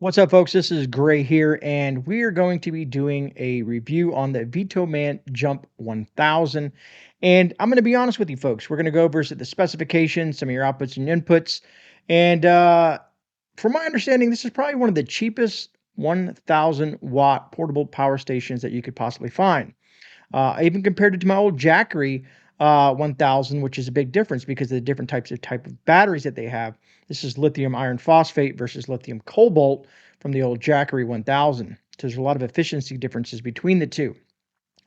What's up, folks? This is Gray here, and we are going to be doing a review on the VTOMAN Jump 1000. And I'm going to be honest with you, folks. We're going to go over the specifications, some of your outputs and inputs. And from my understanding, this is probably one of the cheapest 1000 watt portable power stations that you could possibly find. I even compared it to my old Jackery 1000, which is a big difference because of the different type of batteries that they have. This is lithium iron phosphate versus lithium cobalt from the old Jackery 1000. So there's a lot of efficiency differences between the two.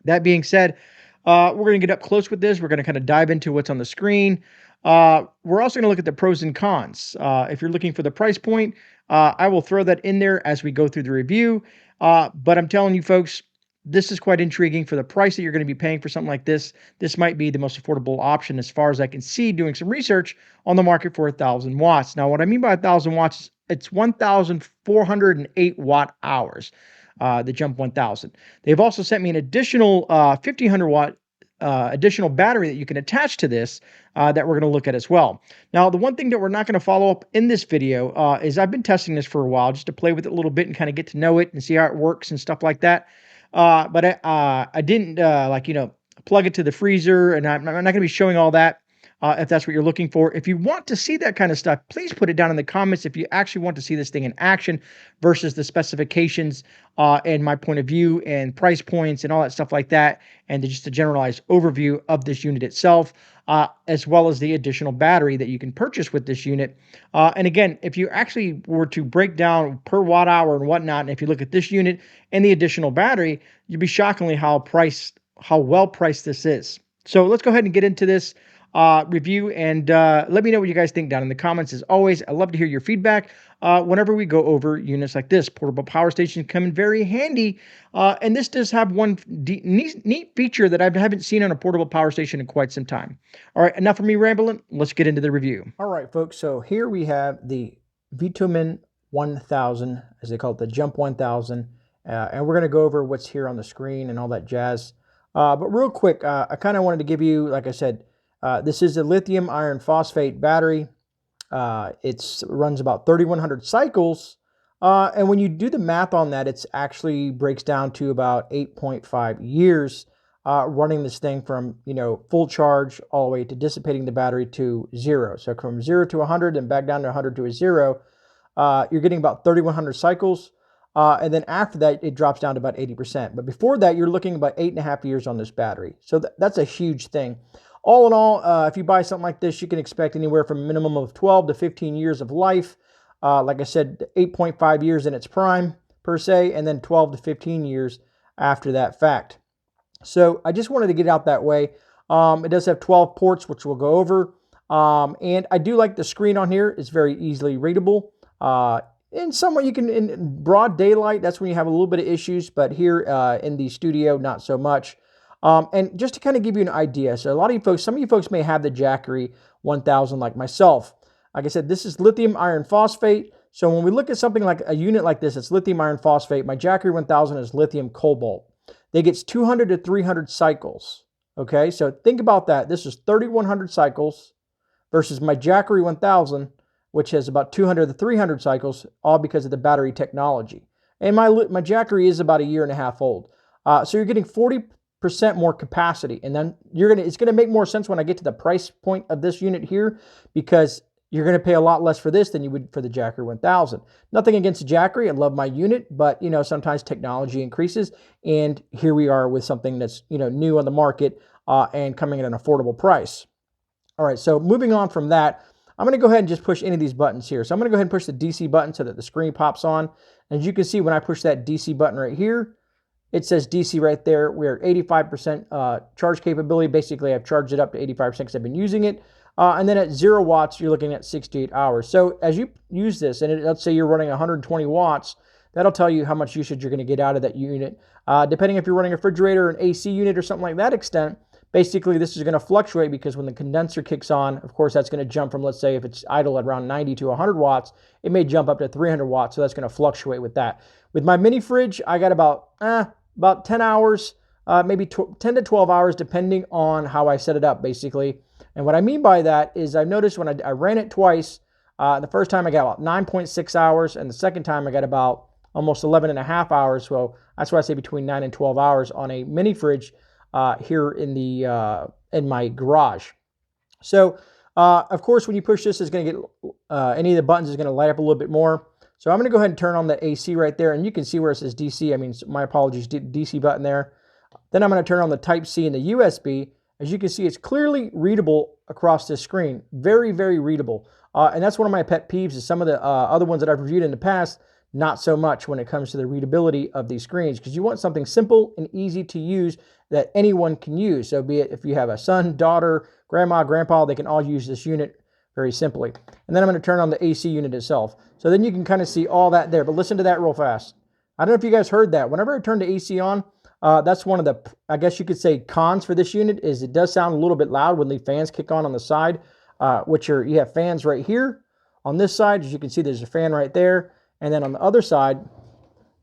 That being said, we're going to get up close with this. We're going to kind of dive into what's on the screen. We're also going to look at the pros and cons. If you're looking for the price point, I will throw that in there as we go through the review. But I'm telling you, folks, this is quite intriguing for the price that you're going to be paying for something like this. This might be the most affordable option as far as I can see doing some research on the market for 1,000 watts. Now, what I mean by 1,000 watts is it's 1,408 watt hours, the Jump 1000. They've also sent me an additional 1,500 watt additional battery that you can attach to this that we're going to look at as well. Now, the one thing that we're not going to follow up in this video is I've been testing this for a while just to play with it a little bit and kind of get to know it and see how it works and stuff like that. But I didn't plug it to the freezer, and I'm not going to be showing all that. If that's what you're looking for. If you want to see that kind of stuff, please put it down in the comments if you actually want to see this thing in action versus the specifications and my point of view and price points and all that stuff like that, and just a generalized overview of this unit itself, as well as the additional battery that you can purchase with this unit. And again, if you actually were to break down per watt hour and whatnot, and if you look at this unit and the additional battery, you'd be shockingly how well priced this is. So let's go ahead and get into this review, and let me know what you guys think down in the comments. As always, I love to hear your feedback whenever we go over units like this. Portable power stations come in very handy, and this does have one neat feature that I haven't seen on a portable power station in quite some time. All right, enough of me rambling. Let's get into the review. All right, folks, so here we have the VTOMAN 1000, as they call it, the Jump 1000, and we're going to go over what's here on the screen and all that jazz. But real quick, I kind of wanted to give you, like I said, this is a lithium iron phosphate battery. It runs about 3,100 cycles. And when you do the math on that, it actually breaks down to about 8.5 years running this thing from, full charge all the way to dissipating the battery to zero. So from 0 to 100 and back down to 100 to a 0, you're getting about 3,100 cycles. And then after that, it drops down to about 80%. But before that, you're looking about 8.5 years on this battery. So that's a huge thing. All in all, if you buy something like this, you can expect anywhere from a minimum of 12 to 15 years of life. Like I said, 8.5 years in its prime, per se, and then 12 to 15 years after that fact. So I just wanted to get out that way. It does have 12 ports, which we'll go over. And I do like the screen on here. It's very easily readable. In somewhat, you can, in broad daylight, that's when you have a little bit of issues. But here in the studio, not so much. And just to kind of give you an idea, so a lot of you folks, some of you folks may have the Jackery 1000 like myself. Like I said, this is lithium iron phosphate. So when we look at something like a unit like this, it's lithium iron phosphate. My Jackery 1000 is lithium cobalt. They get 200 to 300 cycles. Okay, so think about that. This is 3,100 cycles versus my Jackery 1000, which has about 200 to 300 cycles, all because of the battery technology. And my Jackery is about a year and a half old. So you're getting 40% more capacity, and then it's gonna make more sense when I get to the price point of this unit here, because you're gonna pay a lot less for this than you would for the Jackery 1000. Nothing against Jackery, I love my unit, but sometimes technology increases, and here we are with something that's new on the market and coming at an affordable price. All right, so moving on from that, I'm gonna go ahead and just push any of these buttons here. So I'm gonna go ahead and push the DC button so that the screen pops on. And as you can see, when I push that DC button right here, it says DC right there. We're 85% charge capability. Basically, I've charged it up to 85% because I've been using it. And then at 0 watts, you're looking at 68 hours. So as you use this, and let's say you're running 120 watts, that'll tell you how much usage you're going to get out of that unit. Depending if you're running a refrigerator, an AC unit, or something like that extent, basically this is going to fluctuate because when the condenser kicks on, of course, that's going to jump from, let's say, if it's idle at around 90 to 100 watts, it may jump up to 300 watts. So that's going to fluctuate with that. With my mini fridge, I got about 10 hours, maybe 10 to 12 hours, depending on how I set it up, basically. And what I mean by that is I've noticed when I ran it twice, The first time I got about 9.6 hours, and the second time I got about almost 11 and a half hours. So that's why I say between 9 and 12 hours on a mini fridge here in my garage. So, of course, when you push this, it's going to get any of the buttons is going to light up a little bit more. So I'm going to go ahead and turn on the AC right there, and you can see where it says DC. I mean, my apologies, DC button there. Then I'm going to turn on the Type C and the USB. As you can see, it's clearly readable across this screen. Very, very readable. And that's one of my pet peeves is some of the other ones that I've reviewed in the past, not so much when it comes to the readability of these screens, because you want something simple and easy to use that anyone can use. So be it if you have a son, daughter, grandma, grandpa, they can all use this unit very simply. And then I'm going to turn on the AC unit itself. So then you can kind of see all that there. But listen to that real fast. I don't know if you guys heard that. Whenever I turn the AC on, that's one of the, I guess you could say, cons for this unit is it does sound a little bit loud when the fans kick on the side, which are, you have fans right here. On this side, as you can see, there's a fan right there. And then on the other side,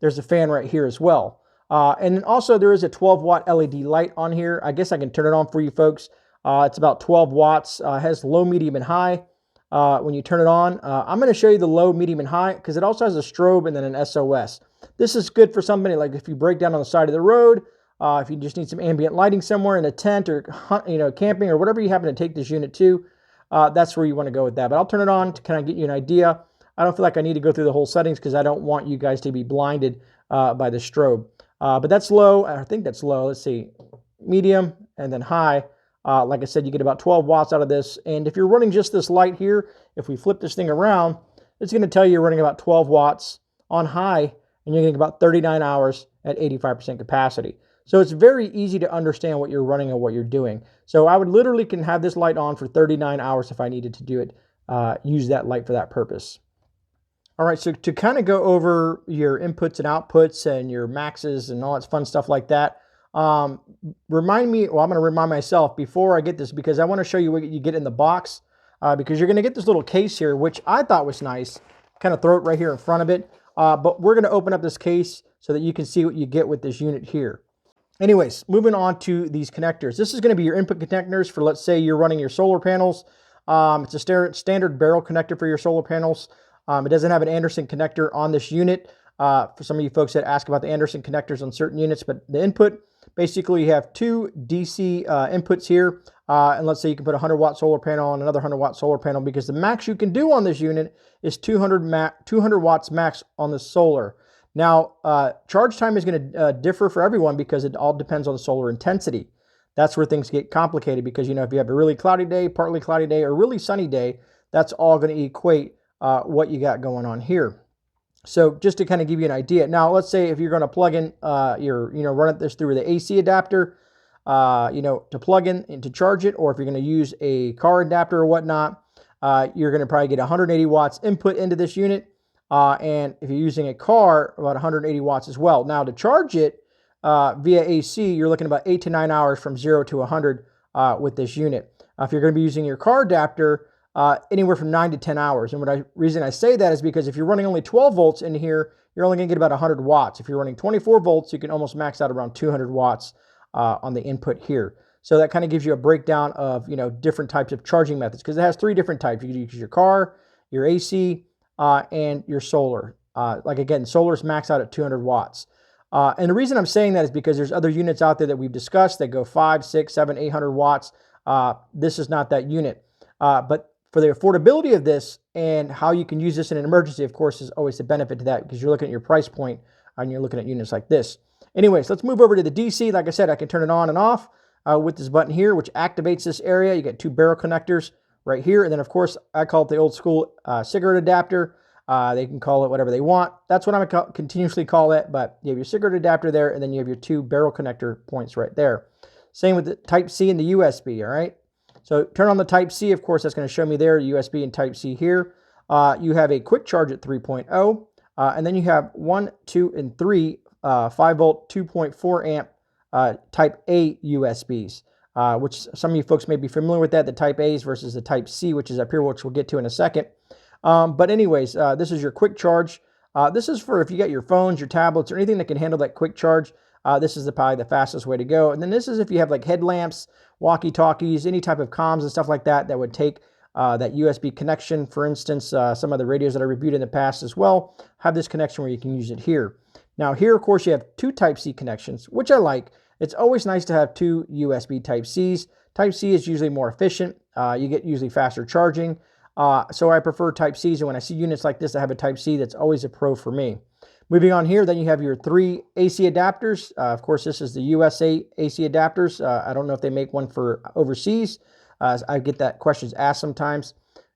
there's a fan right here as well. And then also there is a 12-watt LED light on here. I guess I can turn it on for you folks. It's about 12 watts. Has low, medium, and high. When you turn it on, I'm going to show you the low, medium, and high because it also has a strobe and then an SOS. This is good for somebody like if you break down on the side of the road, if you just need some ambient lighting somewhere in a tent or camping or whatever you happen to take this unit to. That's where you want to go with that. But I'll turn it on to kind of get you an idea. I don't feel like I need to go through the whole settings because I don't want you guys to be blinded by the strobe. But that's low. I think that's low. Let's see. Medium and then high. Like I said, you get about 12 watts out of this. And if you're running just this light here, if we flip this thing around, it's going to tell you you're running about 12 watts on high, and you're getting about 39 hours at 85% capacity. So it's very easy to understand what you're running and what you're doing. So I would literally can have this light on for 39 hours if I needed to do it, use that light for that purpose. All right, so to kind of go over your inputs and outputs and your maxes and all that fun stuff like that, remind me, well, I'm going to remind myself before I get this because I want to show you what you get in the box because you're going to get this little case here, which I thought was nice. Kind of throw it right here in front of it. But we're going to open up this case so that you can see what you get with this unit here. Anyways, moving on to these connectors. This is going to be your input connectors for, let's say you're running your solar panels. It's a standard barrel connector for your solar panels. It doesn't have an Anderson connector on this unit. For some of you folks that ask about the Anderson connectors on certain units, but the input, basically you have two DC inputs here. And let's say you can put a 100-watt solar panel on another 100-watt solar panel because the max you can do on this unit is 200 watts max on the solar. Now, charge time is going to differ for everyone because it all depends on the solar intensity. That's where things get complicated because, you know, if you have a really cloudy day, partly cloudy day, or really sunny day, that's all going to equate what you got going on here. So just to kind of give you an idea. Now, let's say if you're going to plug in run this through the AC adapter, to plug in and to charge it, or if you're going to use a car adapter or whatnot, you're going to probably get 180 watts input into this unit. And if you're using a car, about 180 watts as well. Now to charge it via AC, you're looking about 8 to 9 hours from 0 to 100 with this unit. If you're going to be using your car adapter, anywhere from 9 to 10 hours. And reason I say that is because if you're running only 12 volts in here, you're only going to get about 100 watts. If you're running 24 volts, you can almost max out around 200 watts on the input here. So that kind of gives you a breakdown of, different types of charging methods because it has 3 different types. You can use your car, your AC, and your solar. Like again, solar's max out at 200 watts. And the reason I'm saying that is because there's other units out there that we've discussed that go 5, 6, 7, 800 watts. This is not that unit. But for the affordability of this and how you can use this in an emergency, of course, is always a benefit to that because you're looking at your price point and you're looking at units like this. Anyways, let's move over to the DC. Like I said, I can turn it on and off with this button here, which activates this area. You get 2 barrel connectors right here. And then, of course, I call it the old school cigarette adapter. They can call it whatever they want. That's what I'm going to continuously call it. But you have your cigarette adapter there, and then you have your 2 barrel connector points right there. Same with the Type C and the USB, all right? So turn on the Type C. Of course, that's going to show me there, USB and Type C here. You have a quick charge at 3.0. And then you have 1, 2, and 3 5-volt 2.4 amp Type A USBs, which some of you folks may be familiar with that, the Type A's versus the Type C, which is up here, which we'll get to in a second. But anyways, this is your quick charge. This is for if you got your phones, your tablets, or anything that can handle that quick charge. This is probably the fastest way to go. And then this is if you have like headlamps, walkie-talkies, any type of comms and stuff like that that would take that USB connection, for instance, some of the radios that I reviewed in the past as well have this connection where you can use it here. Now here, of course, you have two Type-C connections, which I like. It's always nice to have two USB Type-Cs. Type-C is usually more efficient. You get usually faster charging. So I prefer Type-Cs, and when I see units like this that have a Type-C, that's always a pro for me. Moving on here, then you have your three AC adapters. Of course, this is the USA AC adapters. I don't know if they make one for overseas. I get that questions asked sometimes.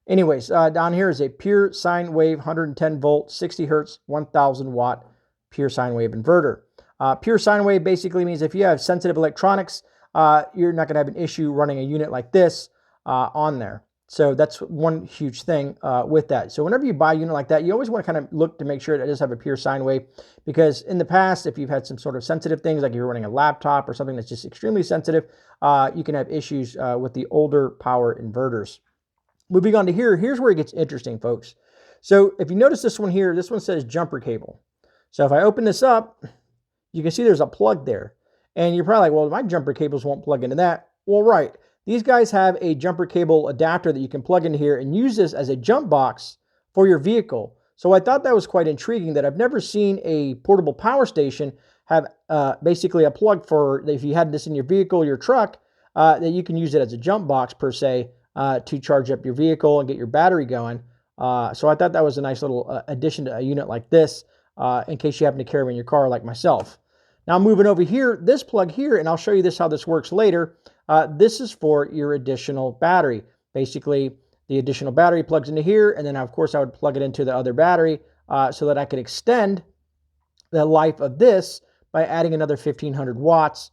Anyways, down here is a pure sine wave 110 volt, 60 hertz, 1000 watt pure sine wave inverter. Pure sine wave basically means if you have sensitive electronics, you're not going to have an issue running a unit like this on there. So that's one huge thing with that. So whenever you buy a unit like that, you always want to kind of look to make sure that it does have a pure sine wave, because in the past, if you've had some sort of sensitive things, like you're running a laptop or something that's just extremely sensitive, you can have issues with the older power inverters. Moving on to here, here's where it gets interesting, folks. So if you notice this one here, this one says jumper cable. So if I open this up, you can see there's a plug there. And you're probably like, well, my jumper cables won't plug into that. Well, right. These guys have a jumper cable adapter that you can plug into here and use this as a jump box for your vehicle. So I thought that was quite intriguing, that I've never seen a portable power station have basically a plug for, if you had this in your vehicle, your truck, that you can use it as a jump box per se to charge up your vehicle and get your battery going. So I thought that was a nice little addition to a unit like this in case you happen to carry them in your car like myself. Now moving over here, this plug here, and I'll show you this how this works later. This is for your additional battery. Basically, the additional battery plugs into here, and then of course I would plug it into the other battery so that I could extend the life of this by adding another 1500 watts.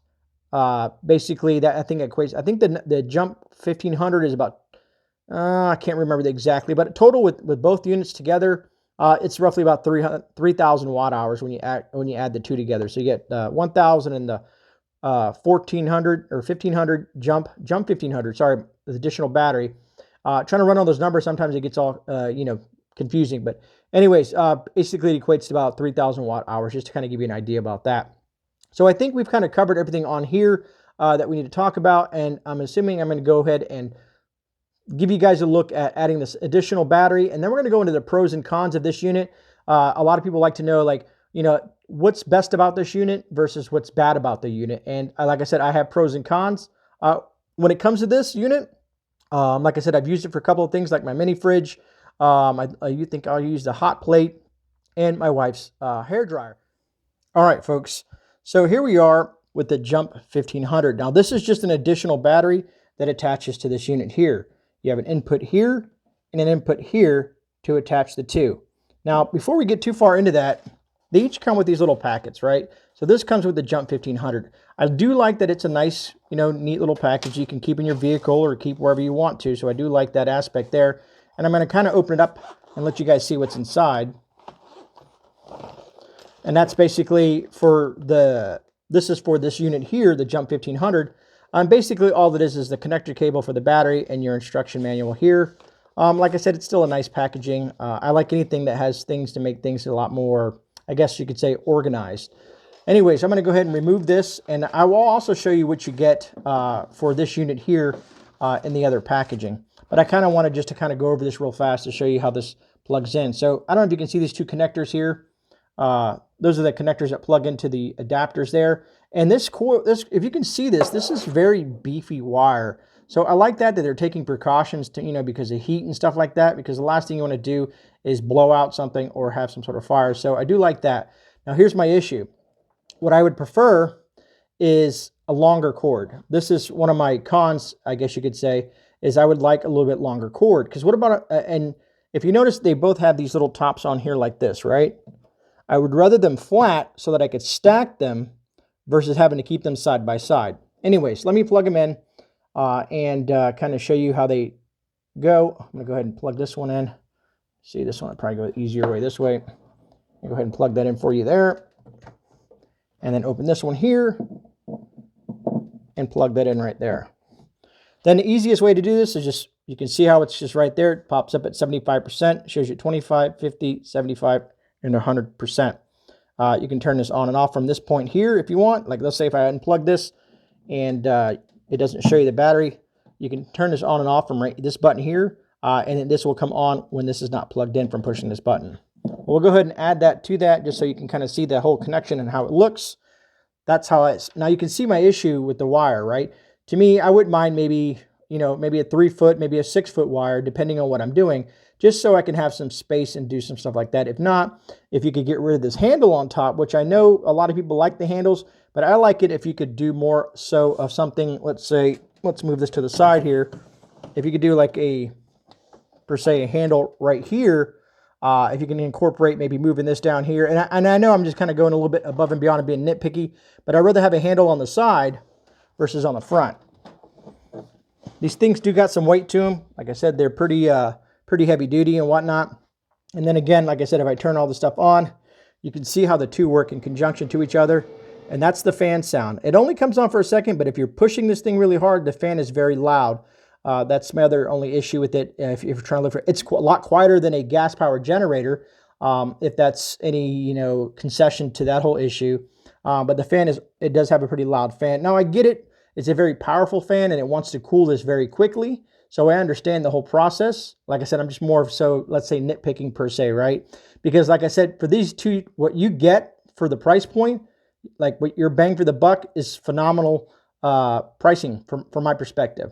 Basically, that I think equates. I think the Jump 1500 is about I can't remember exactly, but total with both units together, it's roughly about 3,000 watt hours when you add the two together. So you get 1,000 and the 1,400 or 1,500 jump 1,500. Sorry, the additional battery. Trying to run all those numbers, sometimes it gets all confusing. But anyways, basically it equates to about 3,000 watt hours, just to kind of give you an idea about that. So I think we've kind of covered everything on here that we need to talk about, and I'm assuming I'm going to go ahead and give you guys a look at adding this additional battery, and then we're going to go into the pros and cons of this unit. A lot of people like to know, like, what's best about this unit versus what's bad about the unit. And like I said, I have pros and cons. When it comes to this unit, like I said, I've used it for a couple of things like my mini fridge. You think I'll use the hot plate and my wife's hair dryer. All right, folks. So here we are with the Jump 1500. Now this is just an additional battery that attaches to this unit here. You have an input here and an input here to attach the two. Now, before we get too far into that, they each come with these little packets, right? So this comes with the Jump 1500. I do like that it's a nice, neat little package you can keep in your vehicle or keep wherever you want to. So I do like that aspect there. And I'm going to kind of open it up and let you guys see what's inside. And that's basically for this is for this unit here, the Jump 1500. Basically all it is the connector cable for the battery and your instruction manual here. Like I said, it's still a nice packaging. I like anything that has things to make things a lot more, I guess you could say, organized. Anyways, I'm going to go ahead and remove this, and I will also show you what you get for this unit here in the other packaging. But I kind of wanted just to kind of go over this real fast to show you how this plugs in. So I don't know if you can see these two connectors here. Those are the connectors that plug into the adapters there. And this core, if you can see this is very beefy wire. So I like that they're taking precautions to, because of heat and stuff like that, because the last thing you want to do is blow out something or have some sort of fire. So I do like that. Now here's my issue. What I would prefer is a longer cord. This is one of my cons, I guess you could say, is I would like a little bit longer cord. Because what about, and if you notice, they both have these little tops on here like this, right? I would rather them flat so that I could stack them versus having to keep them side by side. Anyways, let me plug them in and kind of show you how they go. I'm going to go ahead and plug this one in. See, this one will probably go the easier way this way. I'll go ahead and plug that in for you there. And then open this one here and plug that in right there. Then the easiest way to do this is just, you can see how it's just right there. It pops up at 75%, shows you 25, 50, 75, and 100%. You can turn this on and off from this point here if you want. Like, let's say if I unplug this and it doesn't show you the battery, you can turn this on and off from this button here. and then this will come on when this is not plugged in from pushing this button. We'll go ahead and add that to that just so you can kind of see the whole connection and how it looks. That's how it's, now you can see my issue with the wire, right? To me, I wouldn't mind maybe, maybe a 3 foot, maybe a 6 foot wire, depending on what I'm doing, just so I can have some space and do some stuff like that. If not, if you could get rid of this handle on top, which I know a lot of people like the handles, but I like it if you could do more so of something, let's say, let's move this to the side here. If you could do like a, per se, a handle right here, if you can incorporate maybe moving this down here. And I know I'm just kind of going a little bit above and beyond and being nitpicky, but I'd rather have a handle on the side versus on the front. These things do got some weight to them. Like I said, they're pretty heavy duty and whatnot. And then again, like I said, if I turn all the stuff on, you can see how the two work in conjunction to each other. And that's the fan sound. It only comes on for a second, but if you're pushing this thing really hard, the fan is very loud. That's my other only issue with it. If you're trying to look for, it's a lot quieter than a gas powered generator. If that's any, concession to that whole issue. But the fan it does have a pretty loud fan. Now I get it. It's a very powerful fan and it wants to cool this very quickly. So I understand the whole process. Like I said, I'm just more so, let's say, nitpicking per se, right? Because like I said, for these two, what you get for the price point, like what your bang for the buck is phenomenal pricing from my perspective.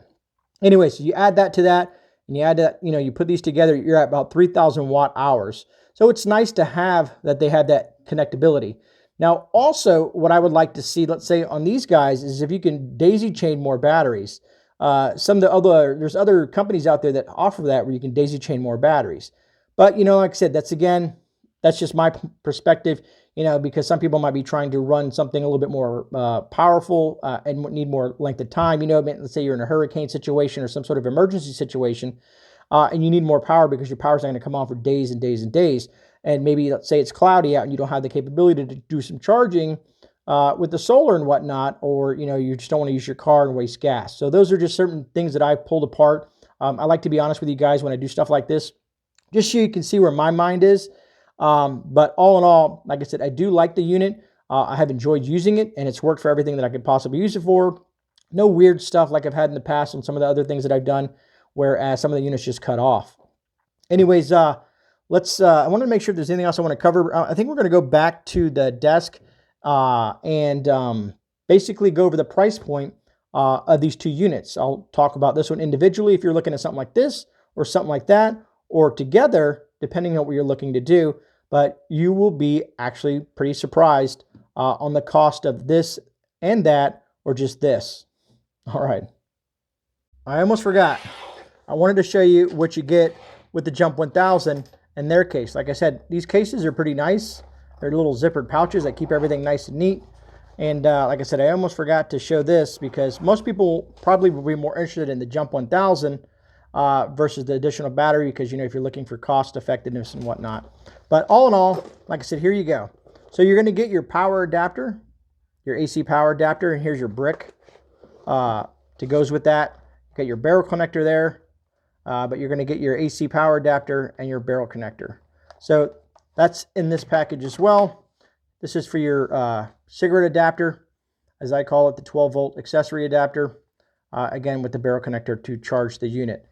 Anyway, so you add that to that, and you add that, you put these together, you're at about 3,000 watt hours. So it's nice to have that they have that connectability. Now, also what I would like to see, let's say on these guys, is if you can daisy chain more batteries. There's other companies out there that offer that where you can daisy chain more batteries. But, like I said, that's just my perspective, because some people might be trying to run something a little bit more powerful and need more length of time. Let's say you're in a hurricane situation or some sort of emergency situation, and you need more power because your power's not going to come on for days and days and days. And maybe, let's say it's cloudy out and you don't have the capability to do some charging with the solar and whatnot, or, you just don't want to use your car and waste gas. So those are just certain things that I've pulled apart. I like to be honest with you guys when I do stuff like this, just so you can see where my mind is. But all in all, like I said, I do like the unit. I have enjoyed using it, and it's worked for everything that I could possibly use it for. No weird stuff like I've had in the past on some of the other things that I've done, whereas some of the units just cut off. Anyways, I want to make sure if there's anything else I want to cover. I think we're going to go back to the desk and basically go over the price point of these two units. I'll talk about this one individually if you're looking at something like this or something like that, or together, depending on what you're looking to do. But you will be actually pretty surprised on the cost of this and that, or just this. All right. I almost forgot. I wanted to show you what you get with the Jump 1000 in their case. Like I said, these cases are pretty nice. They're little zippered pouches that keep everything nice and neat. And like I said, I almost forgot to show this because most people probably will be more interested in the Jump 1000 versus the additional battery because, if you're looking for cost effectiveness and whatnot. But all in all, like I said, here you go. So you're going to get your power adapter, your AC power adapter, and here's your brick to goes with that. You got your barrel connector there, but you're going to get your AC power adapter and your barrel connector. So that's in this package as well. This is for your cigarette adapter, as I call it, the 12-volt accessory adapter, again with the barrel connector to charge the unit.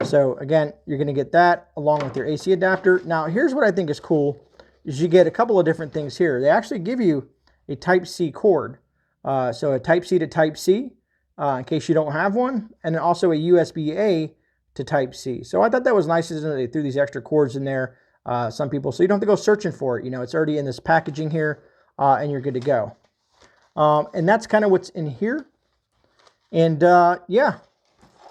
So again, you're going to get that along with your AC adapter. Now, here's what I think is cool, is you get a couple of different things here. They actually give you a Type-C cord. So a Type-C to Type-C, in case you don't have one, and then also a USB-A to Type-C. So I thought that was nice, isn't it? They threw these extra cords in there, some people, so you don't have to go searching for it. It's already in this packaging here, and you're good to go. And that's kind of what's in here. And yeah.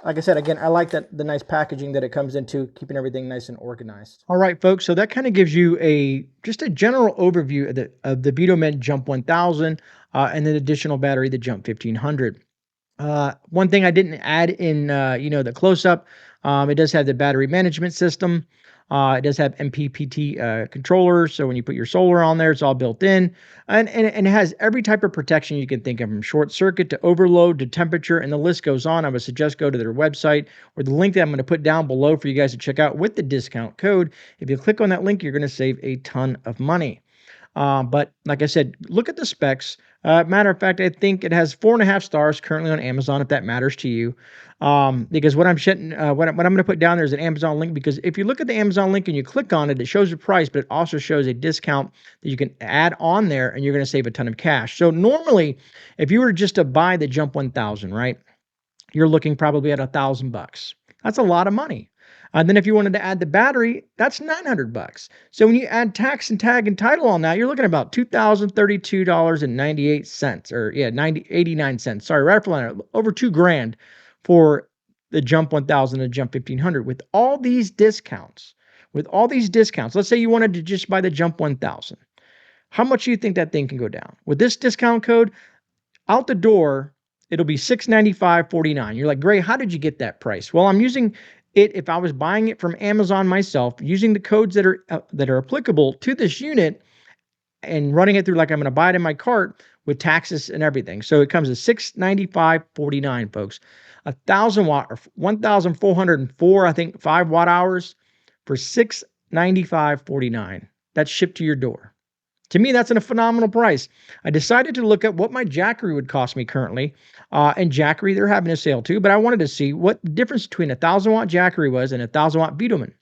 Like I said, again, I like the nice packaging that it comes into, keeping everything nice and organized. All right, folks, so that kind of gives you just a general overview of the VTOMAN Jump 1000 and the additional battery, the Jump 1500. One thing I didn't add in, the close-up, it does have the battery management system. It does have MPPT controller, so when you put your solar on there, it's all built in. And it has every type of protection you can think of, from short circuit to overload to temperature, and the list goes on. I would suggest go to their website or the link that I'm going to put down below for you guys to check out with the discount code. If you click on that link, you're going to save a ton of money. But like I said, look at the specs. Matter of fact, I think it has 4.5 stars currently on Amazon, if that matters to you. Because what I'm what I'm going to put down there is an Amazon link. Because if you look at the Amazon link and you click on it, it shows the price, but it also shows a discount that you can add on there, and you're going to save a ton of cash. So normally, if you were just to buy the Jump 1000, right, you're looking probably at $1,000. That's a lot of money. And then if you wanted to add the battery, that's $900. So when you add tax and tag and title on that, you're looking at about $2,032.98, or yeah, 89 cents. Sorry, right up over $2,000 for the Jump 1000 and Jump 1500 with all these discounts. With all these discounts, let's say you wanted to just buy the Jump 1000. How much do you think that thing can go down? With this discount code, out the door, it'll be $695.49. You're like, Gray, how did you get that price? Well, I'm using it, if I was buying it from Amazon myself, using the codes that are applicable to this unit and running it through like I'm going to buy it in my cart with taxes and everything. So it comes to $695.49, folks. 1,000 watt, or 1,404, I think, 5 watt hours for $695.49. That's shipped to your door. To me, that's a phenomenal price. I decided to look at what my Jackery would cost me currently. And Jackery, they're having a sale too, but I wanted to see what the difference between a 1,000 watt Jackery was and a 1,000 watt VTOMAN.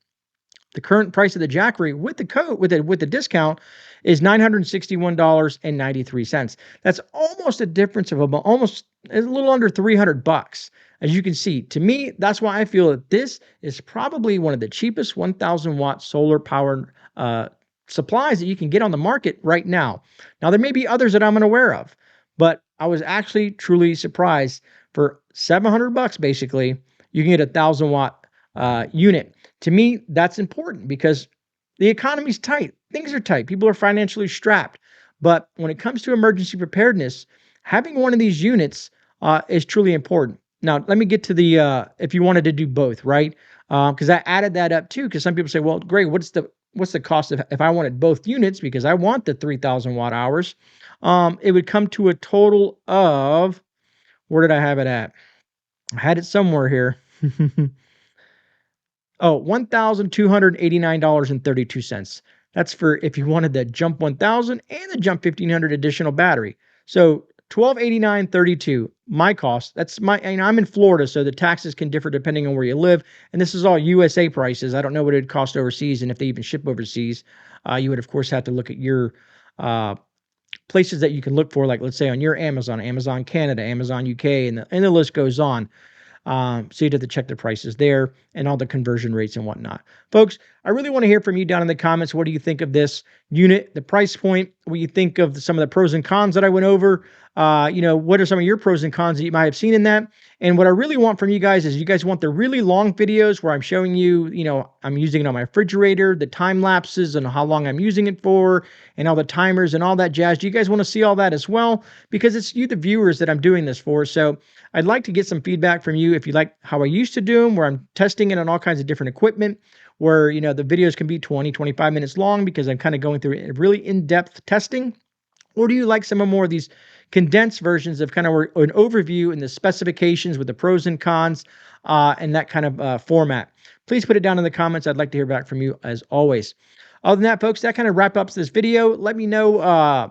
The current price of the Jackery with the code, with the discount, is $961.93. That's almost a difference of about almost a little under $300. As you can see, to me, that's why I feel that this is probably one of the cheapest 1,000 watt solar powered supplies that you can get on the market right now. Now, there may be others that I'm unaware of, but I was actually truly surprised. For $700, basically, you can get a 1,000 watt unit. To me, that's important because the economy's tight. Things are tight. People are financially strapped. But when it comes to emergency preparedness, having one of these units is truly important. Now, let me get to the if you wanted to do both, right? Because I added that up too. Because some people say, well, great, what's the cost if I wanted both units, because I want the 3,000 watt hours? It would come to a total of, where did I have it at? I had it somewhere here. Oh, $1,289.32. That's for if you wanted the Jump 1000 and the Jump 1500 additional battery. So $1,289.32, my cost. That's my, and I'm in Florida, so the taxes can differ depending on where you live. And this is all USA prices. I don't know what it'd cost overseas, and if they even ship overseas. You would, of course, have to look at your places that you can look for, like let's say on your Amazon, Amazon Canada, Amazon UK, and the list goes on. So you'd have to check the prices there and all the conversion rates and whatnot. Folks, I really want to hear from you down in the comments. What do you think of this unit, the price point? What you think of some of the pros and cons that I went over? What are some of your pros and cons that you might have seen in that? And what I really want from you guys is, you guys want the really long videos where I'm showing you, I'm using it on my refrigerator, the time lapses and how long I'm using it for, and all the timers and all that jazz. Do you guys want to see all that as well? Because it's you, the viewers, that I'm doing this for. So I'd like to get some feedback from you if you like how I used to do them, where I'm testing it on all kinds of different equipment, where, the videos can be 20, 25 minutes long because I'm kind of going through a really in-depth testing. Or do you like some more of these condensed versions of kind of an overview and the specifications with the pros and cons and that kind of format? Please put it down in the comments. I'd like to hear back from you as always. Other than that, folks, that kind of wraps up this video. Let me know.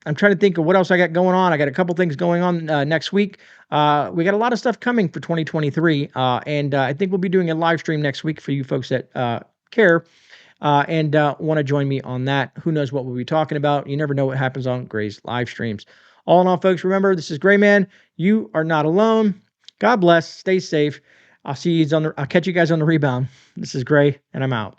I'm trying to think of what else I got going on. I got a couple things going on next week. We got a lot of stuff coming for 2023, and I think we'll be doing a live stream next week for you folks that care and want to join me on that. Who knows what we'll be talking about? You never know what happens on Gray's live streams. All in all, folks, remember, this is GreyMan. You are not alone. God bless. Stay safe. I'll catch you guys on the rebound. This is Gray, and I'm out.